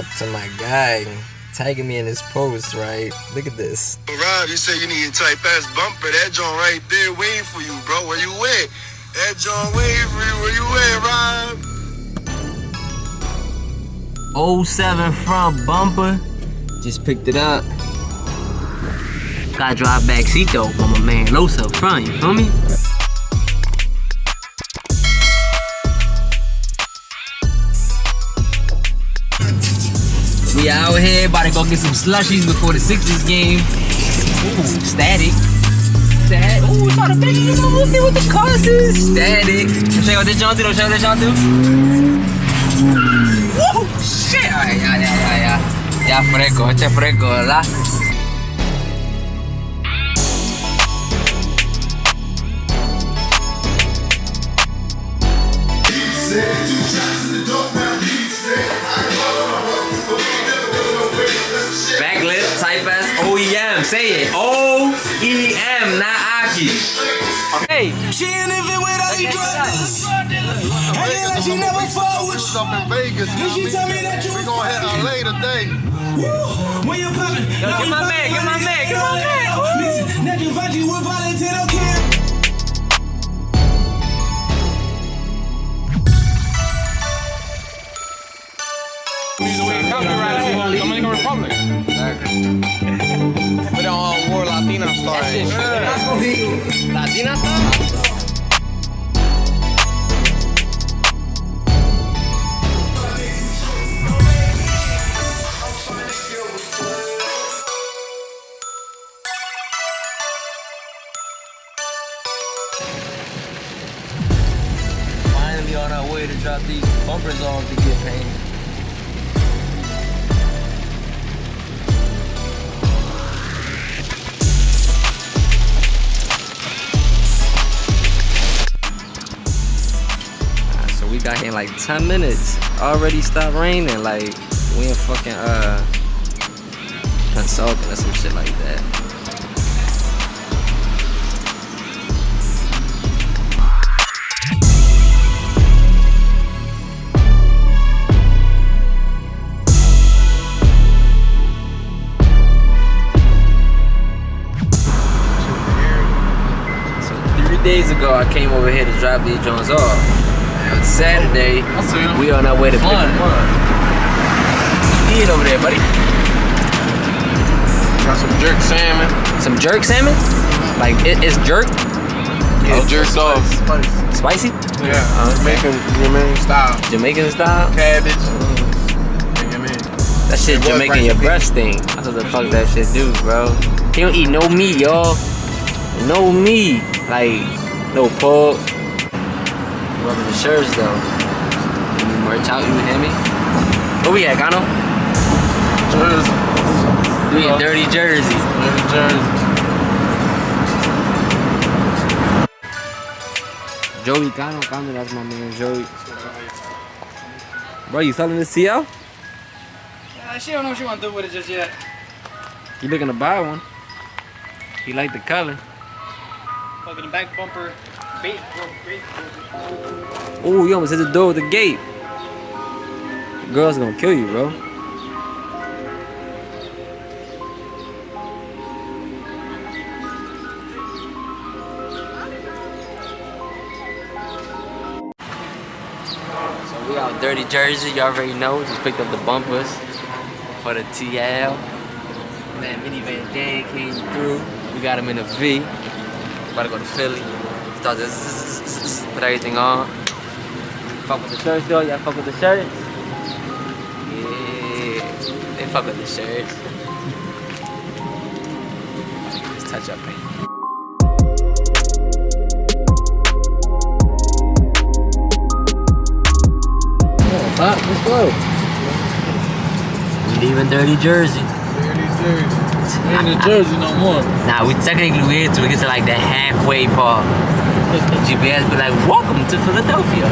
up to my guy, tagging me in his post, right? Look at this. Rob, you say you need a tight ass bumper. That joint right there waiting for you, bro. Where you at? That joint waiting for you. Where you at, Rob? 07 front bumper. Just picked it up. Gotta drive back seat though for my man Los up front, you feel me? We out here about to go get some slushies before the Sixers game. Ooh, static. Ooh, it's all the bitches over here with the causes. Static. Show you what this John do? Show you what this John do? Woo! Shit! Ya fresco, este fresco, ¿verdad? Backlip, type S, OEM. Say it. OEM, not Aki. Hey. She ain't living without you drugs. Hey, like she never fought with Up in Vegas, you know she tell me that you we gonna hit LA today. when you poppin'. Yo, get my man. Now you find you with volunteer, okay? Dominican Republic. Put it on more Latina star. Latina star? 'Finally on our way to drop these bumpers off to get painted. We got here in like 10 minutes. Already stopped raining. Like we in fucking consulting or some shit like that. So 3 days ago I came over here to drop these joints off. Saturday, we on our way to pick them up. What you eat over there, buddy? Got some jerk salmon. Some jerk salmon? Like it's jerk? Yeah, jerked off. Spicy? Yeah, Jamaican style. Jamaican style? Cabbage. That shit Jamaican your breast thing. That's what the fuck that shit do, bro. He don't eat no meat, y'all. No meat. Like, no pork. Rubbing the shirts though. You merch out, you hear me? Where we at, Gano? Jersey. We in Dirty Jersey. Dirty Jersey. Joey, Gano, that's my man, Joey. Bro, you selling this CL? She don't know what she want to do with it just yet. You looking to buy one? You like the color? Fucking the back bumper. Bait. Oh, you almost hit the door with the gate. The girl's gonna kill you, bro. So we out Dirty Jersey, you already know. Just picked up the bumpers for the TL. Man, minivan Dan came through. We got him in a V. About to go to Philly. Start to put everything on. Fuck with the shirts though, y'all fuck with the shirts? Yeah, they fuck with the shirts. Just touch up paint. Come on, Pop, let's go. We leaving Dirty Jersey. Dirty Jersey. We ain't in Jersey no more. Nah, we technically we get to like the halfway part. GPS be like, welcome to Philadelphia.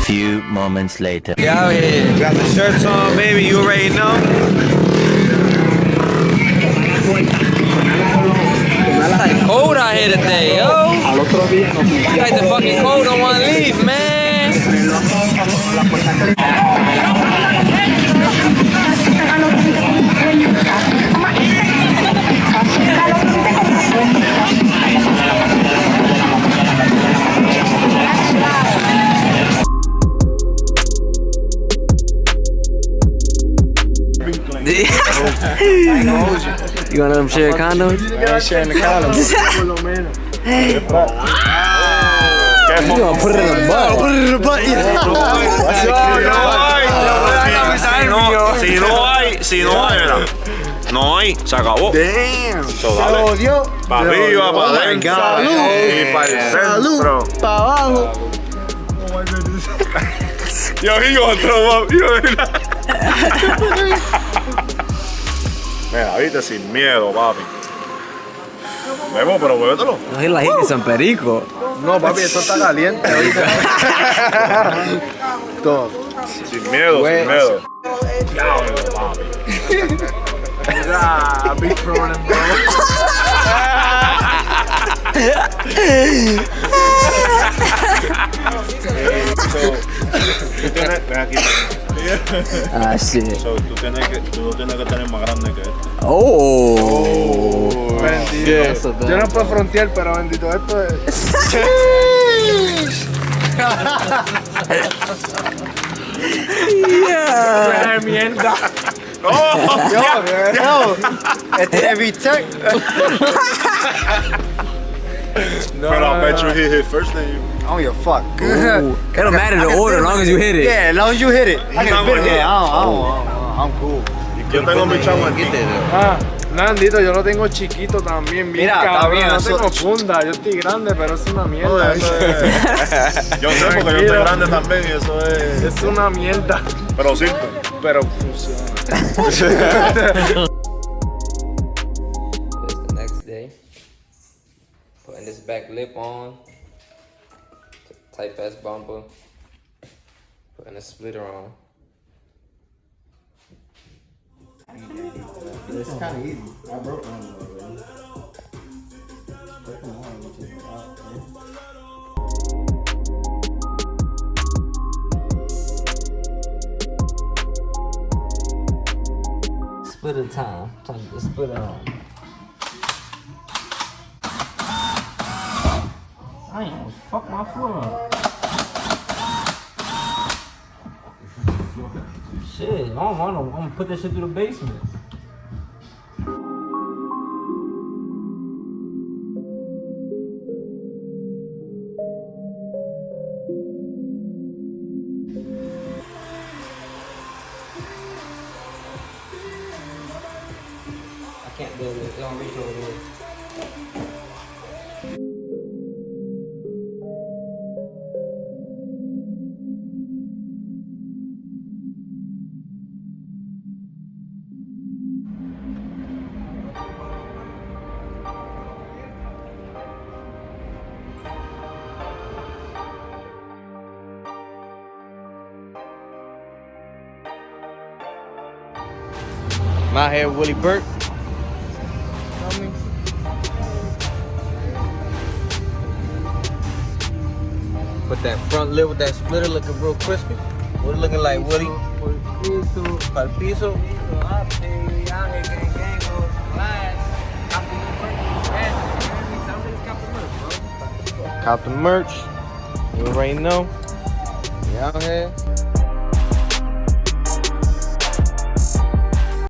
Few moments later. We out here. We got the shirts on, baby. You already know. It's like cold out here today, yo. It's like the fucking cold don't want to leave, man. You want them share condoms? I ain't sharing the condoms. You gonna put it in the butt? Put it in the butt, Si no hay, mira. No hay, se acabó. Damn. So, dale. Pa' arriba, pa' adentro. Y pa' el centro. Pa' abajo. Yo, he gonna throw up. Mira, viste, sin miedo, papi. Bebo, pero bébetelo. No, he like some perico. No, papi, esto está caliente ahorita. Todo. Sin miedo, sin miedo. Diablo, papi. Ah, big problem, bro. Ah, shit. So, tú tienes que tener más grande que este. Oh. Bendito. Yo no puedo frontear, pero bendito, esto es. Yeah. Mierda. ¡Oh! Yo, este es VTech. But I bet you he hit first then you. I don't give a fuck. Ooh. It don't matter the order as long as you hit it. Yeah, as long as you hit it. I not can gonna fit hit. it. I'm cool. Yo tengo mi chavo aquí. Nandito, yo lo tengo chiquito también, bien Mira, cabrón, está bien, no eso- tengo funda, yo estoy grande, pero es una mierda. Eso es. Yo sé porque yo estoy grande también y eso es. Es una mierda, Pero sirve. pero funciona. It's the next day. Putting this back lip on. Tight ass bumper. Putting a splitter on. It's kind of easy. I broke one already. Splitter time. Time to split it on. I ain't gonna fuck my floor up. Shit, I'm gonna put that shit through the basement. I can't do it. It don't reach over there. I'm out here with Willie Burke. Put that front lip with that splitter looking real crispy. What it looking like, Willie? Para el piso. Cop the merch. You already know. We out here.